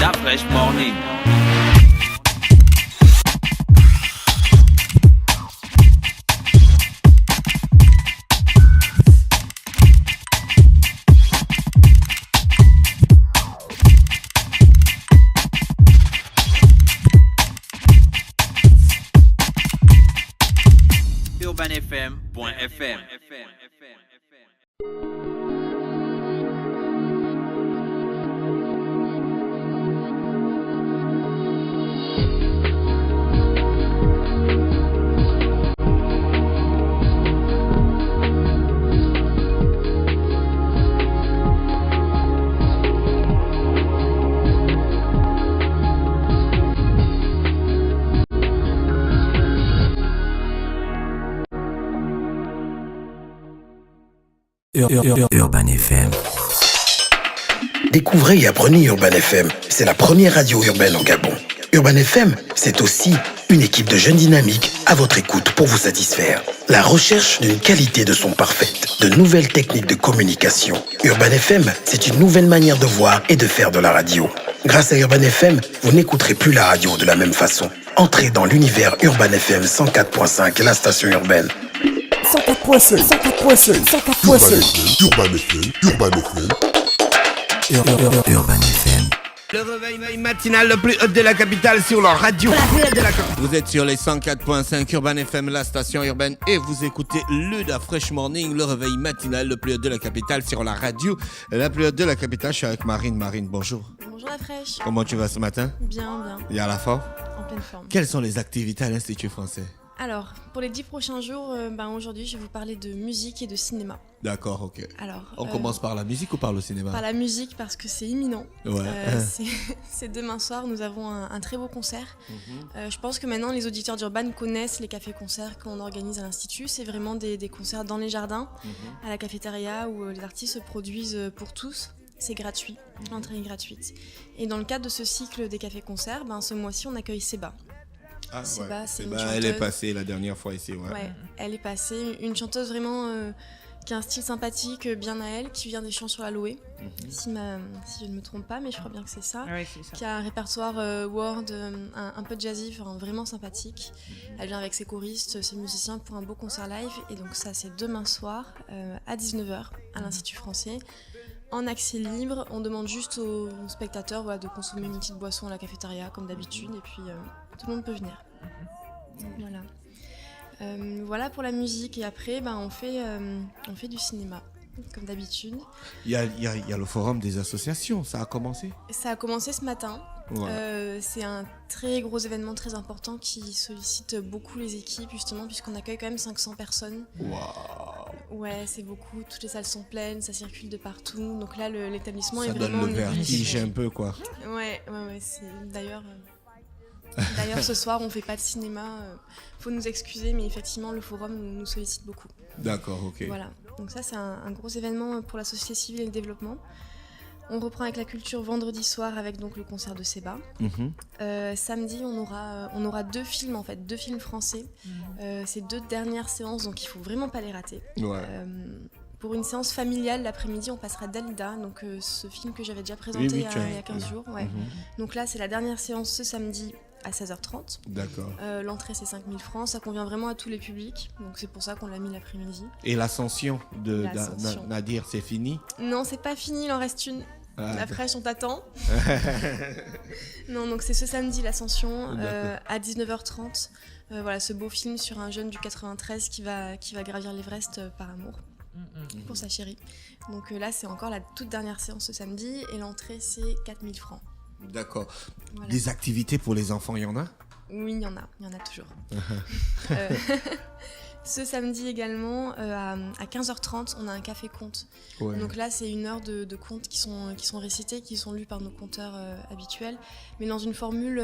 Da Fresh Morning. urbanfm.fm. Urban FM. Découvrez et apprenez Urban FM. C'est la première radio urbaine en Gabon. Urban FM, c'est aussi une équipe de jeunes dynamiques à votre écoute pour vous satisfaire. La recherche d'une qualité de son parfaite, de nouvelles techniques de communication. Urban FM, c'est une nouvelle manière de voir et de faire de la radio. Grâce à Urban FM, vous n'écouterez plus la radio de la même façon. Entrez dans l'univers Urban FM 104.5, la station urbaine. 104.5, 104.5, 104.5. Urban FM. Urban FM. Le réveil matinal le plus haut de la capitale sur la radio. Vous êtes sur les 104.5 Urban FM, la station urbaine, et vous écoutez le Da Fresh Morning, le réveil matinal le plus haut de la capitale sur la radio. La plus haute de la capitale, je suis avec Marine. Marine, bonjour. Bonjour la fraîche. Comment tu vas ce matin? Bien. Et à la forme? En pleine forme. Quelles sont les activités à l'Institut français? Alors, pour les 10 prochains jours, aujourd'hui, je vais vous parler de musique et de cinéma. D'accord, ok. Alors, on commence par la musique ou par le cinéma? Par la musique, parce que c'est imminent. Ouais. C'est demain soir, nous avons un très beau concert. Je pense que maintenant, les auditeurs d'Urban connaissent les cafés-concerts qu'on organise à l'Institut. C'est vraiment des concerts dans les jardins, à la cafétéria, où les artistes se produisent pour tous. C'est gratuit, l'entrée est gratuite. Et dans le cadre de ce cycle des cafés-concerts, ce mois-ci, on accueille Seba. Ah, Seba, ouais. c'est Seba, une chanteuse. elle est passée la dernière fois ici. Ouais, elle est passée. Une chanteuse vraiment qui a un style sympathique, bien à elle, qui vient des Champs sur l'Aloe, si je ne me trompe pas, mais je crois bien que c'est ça. Oui, c'est ça. Qui a un répertoire world, un peu jazzy, vraiment sympathique. Elle vient avec ses choristes, ses musiciens pour un beau concert live. Et donc ça, c'est demain soir à 19h à l'Institut français. En accès libre, on demande juste aux spectateurs de consommer une petite boisson à la cafétéria comme d'habitude et puis tout le monde peut venir. Voilà pour la musique et après on fait du cinéma comme d'habitude. Il y a le forum des associations, ça a commencé? Ça a commencé ce matin. Ouais. C'est un très gros événement très important qui sollicite beaucoup les équipes justement puisqu'on accueille quand même 500 personnes. Waouh. Ouais, c'est beaucoup, toutes les salles sont pleines, ça circule de partout. Donc là l'établissement ça est vraiment... Ça donne le vertige un peu quoi. Ouais, c'est d'ailleurs ce soir on fait pas de cinéma, faut nous excuser mais effectivement le forum nous sollicite beaucoup. D'accord, ok. Voilà, donc ça c'est un gros événement pour la société civile et le développement. On reprend avec la culture vendredi soir avec donc le concert de Seba. Samedi on aura deux films français. Ces 2 dernières séances donc il faut vraiment pas les rater. Ouais. Pour une séance familiale l'après-midi on passera Dalida, donc ce film que j'avais déjà présenté il y a 15 jours. Ouais. Donc là c'est la dernière séance ce samedi à 16h30. D'accord. L'entrée c'est 5 000 francs, ça convient vraiment à tous les publics, donc c'est pour ça qu'on l'a mis l'après-midi. Et l'ascension de Nadir, c'est fini? Non, c'est pas fini, il en reste une. La fraîche, on t'attend. Non, donc c'est ce samedi l'ascension à 19h30. Voilà, ce beau film sur un jeune du 93 qui va gravir l'Everest par amour pour sa chérie. Donc là, c'est encore la toute dernière séance ce samedi et l'entrée c'est 4 000 francs. D'accord. Voilà. Des activités pour les enfants, il y en a? Oui, il y en a toujours. Ce samedi également, à 15h30, on a un café conte. Ouais. Donc là, c'est 1 heure de contes qui sont récités, qui sont lus par nos conteurs habituels, mais dans une formule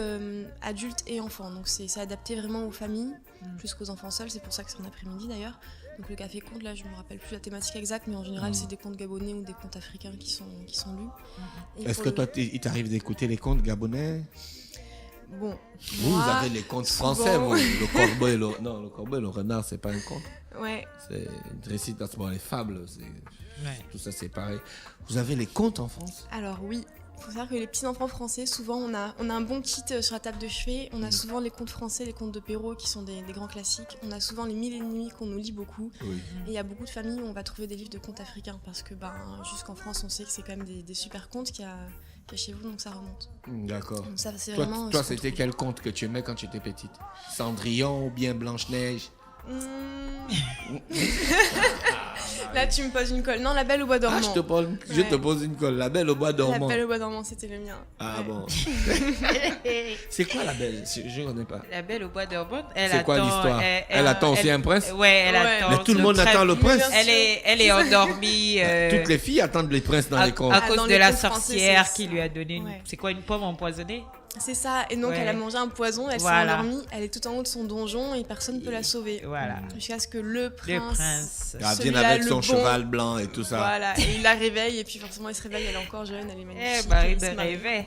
adulte et enfant. Donc c'est adapté vraiment aux familles, plus qu'aux enfants seuls. C'est pour ça que c'est en après-midi d'ailleurs. Donc le café conte, là, je me rappelle plus la thématique exacte, mais en général, c'est des contes gabonais ou des contes africains qui sont lus. Est-ce que toi, il t'arrive d'écouter les contes gabonais? Bon, vous avez les contes français, vous. Le corbeau et le renard, c'est pas un conte. Ouais. C'est une récitation, les fables, tout ça c'est pareil. Vous avez les contes en France? Alors oui, faut savoir que les petits enfants français, souvent, on a un bon kit sur la table de chevet. On a souvent les contes français, les contes de Perrault qui sont des grands classiques. On a souvent les Mille et une nuits qu'on nous lit beaucoup. Oui. Et il y a beaucoup de familles où on va trouver des livres de contes africains parce que jusqu'en France, on sait que c'est quand même des super contes qu'il y a chez vous, donc ça remonte. D'accord. Donc ça, c'est Toi, vraiment, toi c'était quel conte que tu aimais quand tu étais petite? Cendrillon ou bien Blanche-Neige? Là, tu me poses une colle. Non, La Belle au Bois dormant. Je te pose une colle. La Belle au Bois dormant. La Belle au Bois dormant, c'était le mien. Ah bon. C'est quoi La Belle? Je ne connais pas. La Belle au Bois dormant. C'est quoi l'histoire? Elle attend aussi un prince? Ouais, elle attend. Mais tout le monde attend le prince. Elle est endormie. Toutes les filles attendent les princes dans les contes. À cause dans de les la contes français, sorcière c'est qui ça. lui a donné Ouais. c'est quoi, une pomme empoisonnée? C'est ça, et donc Ouais. elle a mangé un poison, elle Voilà. s'est endormie, elle est tout en haut de son donjon et personne ne peut la sauver. Voilà. Jusqu'à ce que le Le prince, prince. Elle vient celui-là, avec le son bon, cheval blanc et tout ça. Voilà, et il la réveille, et puis forcément elle se réveille, elle est encore jeune, elle est magnifique. Marie elle de se marie. rêver.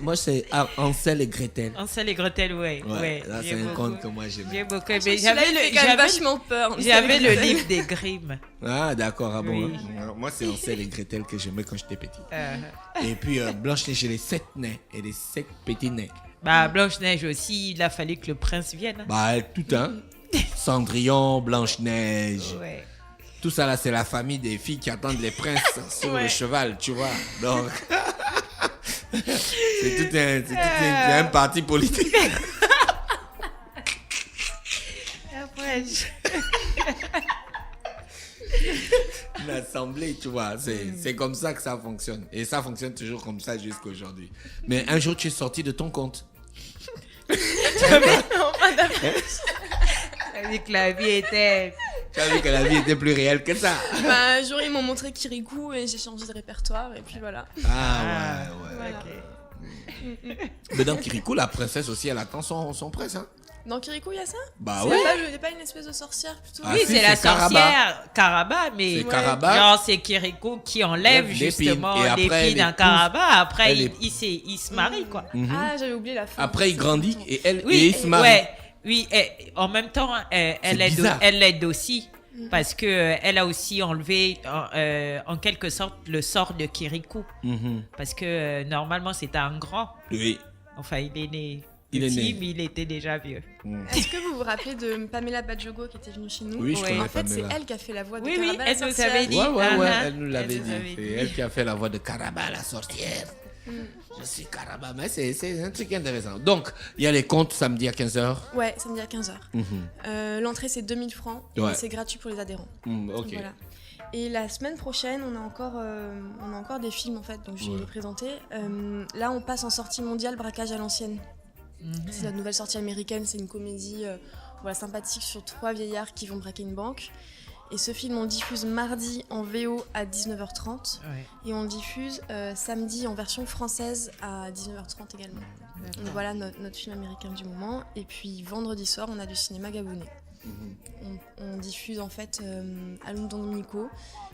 Moi, c'est Hansel et Gretel. Hansel et Gretel, ouais. Là, J'ai c'est un beaucoup- conte que moi j'aime. J'ai beaucoup Ah, aimé. celui-là, il fait quand même vachement peur. J'avais le livre des Grimm. Ah, d'accord. Ah bon. Oui. Moi, c'est Hansel et Gretel que j'aimais quand j'étais petit. Euh, Et puis, Blanche-Neige et les 7 nains et les 7 petits nains. Blanche-Neige aussi, il a fallu que le prince vienne. Tout, hein. Cendrillon, Blanche-Neige. Ouais. Tout ça, là, c'est la famille des filles qui attendent les princes sur le cheval, tu vois. Donc, c'est tout un parti politique. Après, L'assemblée, tu vois, c'est comme ça que ça fonctionne. Et ça fonctionne toujours comme ça jusqu'à aujourd'hui. Mais un jour, tu es sorti de ton compte. avec que la vie était... Tu as vu que la vie était plus réelle que ça. Un jour ils m'ont montré Kirikou et j'ai changé de répertoire, et puis voilà. Ah ouais. Voilà. Mais dans Kirikou, la princesse aussi, elle attend son prince, hein. Dans Kirikou, il y a ça? Bah C'est oui. pas une espèce de sorcière plutôt? Ah, Oui, si, c'est la c'est Caraba. sorcière Caraba, mais C'est Caraba. genre c'est Kiriko qui enlève L'épine. justement Et après, elle l'épine à épouse. Caraba. Après, Elle il se marie, quoi. Ah, j'avais oublié la fin. Après, il grandit et elle Oui, et il se marie. ouais, oui. Et en même temps, elle bizarre. l'aide aussi parce que elle a aussi enlevé en quelque sorte le sort de Kirikou parce que normalement c'était un grand. Oui. Enfin, il est né. Il est petit, né. mais il était déjà vieux. Est-ce que vous vous rappelez de Pamela Badjogo qui était venue chez nous? Oui, je connais En fait, c'est Pamela. elle qui a fait la voix de Oui, Caraba oui, la elle nous sorcière. avait dit. Ouais, Ah, elle nous l'avait elle nous dit. avait C'est dit. elle qui a fait la voix de Caraba, la sorcière. Je suis Caraba, mais c'est un truc intéressant. Donc, il y a les comptes samedi à 15h. Ouais, samedi à 15h. L'entrée, c'est 2000 francs. Ouais. Et c'est gratuit pour les adhérents. Ok. Voilà. Et la semaine prochaine, on a encore des films en fait, donc je vais les présenter. Là, on passe en sortie mondiale Braquage à l'ancienne. C'est notre nouvelle sortie américaine, c'est une comédie sympathique sur 3 vieillards qui vont braquer une banque. Et ce film, on le diffuse mardi en VO à 19h30 Ouais. et on le diffuse samedi en version française à 19h30 également. Donc voilà notre film américain du moment. Et puis vendredi soir, on a du cinéma gabonais. On diffuse en fait Alum Dominico.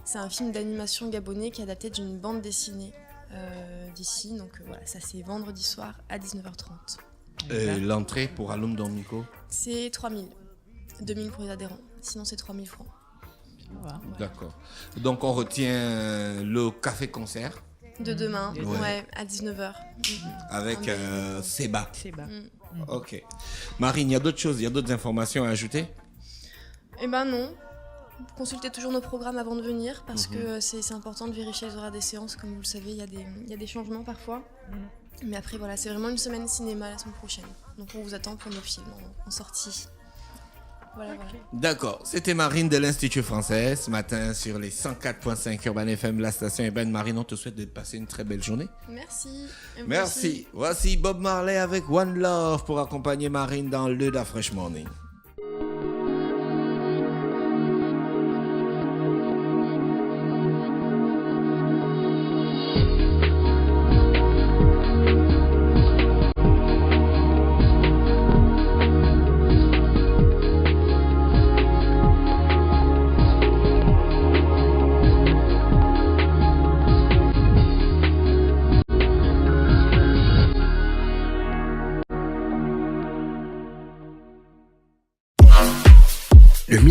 C'est un film d'animation gabonais qui est adapté d'une bande dessinée d'ici. Donc voilà, ça c'est vendredi soir à 19h30. L'entrée pour Alum Dominico. C'est 3000. 2000 pour les adhérents. Sinon c'est 3000 francs. D'accord. Donc, on retient le café-concert De demain, Ouais. ouais, à 19h. avec Seba. C'est bas. Ok. Marine, il y a d'autres choses, il y a d'autres informations à ajouter? Eh ben non. Consultez toujours nos programmes avant de venir parce que c'est important de vérifier les horaires des séances. Comme vous le savez, il y a des changements parfois. Mais après, voilà, c'est vraiment une semaine cinéma la semaine prochaine. Donc on vous attend pour nos films en sortie. Voilà, voilà. D'accord. C'était Marine de l'Institut français ce matin sur les 104.5 Urban FM, la station urbaine. Marine, on te souhaite de passer une très belle journée. Merci. Et vous aussi. Merci. Voici Bob Marley avec One Love pour accompagner Marine dans le Da Fresh Morning.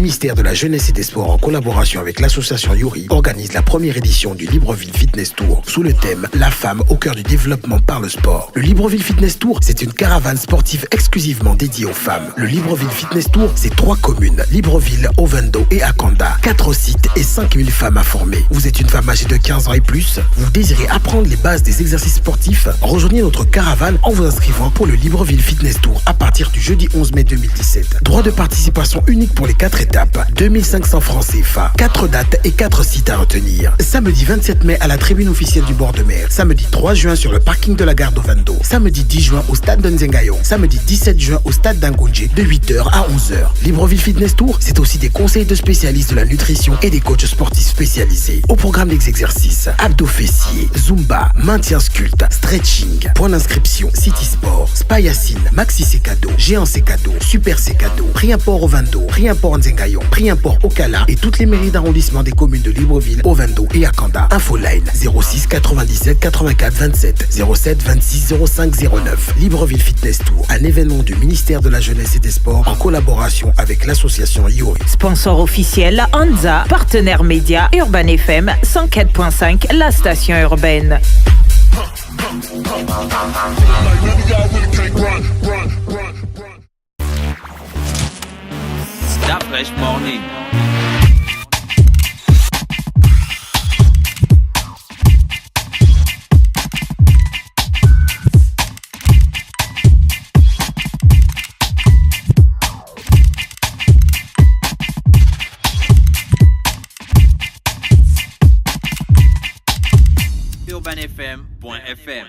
ministère de la Jeunesse et des Sports, en collaboration avec l'association Yuri, organise la première édition du Libreville Fitness Tour sous le thème « La femme au cœur du développement par le sport ». Le Libreville Fitness Tour, c'est une caravane sportive exclusivement dédiée aux femmes. Le Libreville Fitness Tour, c'est 3 communes, Libreville, Ovendo et Akanda, 4 sites et 5000 femmes à former. Vous êtes une femme âgée de 15 ans et plus, vous désirez apprendre les bases des exercices sportifs, rejoignez notre caravane en vous inscrivant pour le Libreville Fitness Tour à partir du jeudi 11 mai 2017. Droit de participation unique pour les 4 étapes, 2500 francs CFA, 4 dates et 4 sites à retenir. Samedi 27 mai à la tribune officielle du bord de mer, samedi 3 juin sur le parking de la gare d'Ovendo, samedi 10 juin au stade d'Nzengayo, samedi 17 juin au stade d'Angoundje de 8h à 11h. Libreville Fitness Tour, c'est aussi des conseils de spécialistes de la nutrition et des coachs sportifs spécialisés. Au programme des exercices, abdos fessiers, zumba, maintien sculpte, stretching. Point d'inscription, City Sport, Spayacine, Maxi Secado, Géant Secado, Super Secado, Prix Import Ovendo, Prix Import Nzengayo, Prix Import Okala et toutes les mairies d'arrondissement des communes de Libreville, Ovendo et Akanda. Infoline 06 97 84 27 07 26 05 09. Libreville Fitness Tour, un événement du ministère de la Jeunesse et des Sports en collaboration avec l'association Yuri. Sponsor officiel Anza, partenaire média Urban FM 104.5, la station urbaine. La Fresh Morning. UrbanFM.fm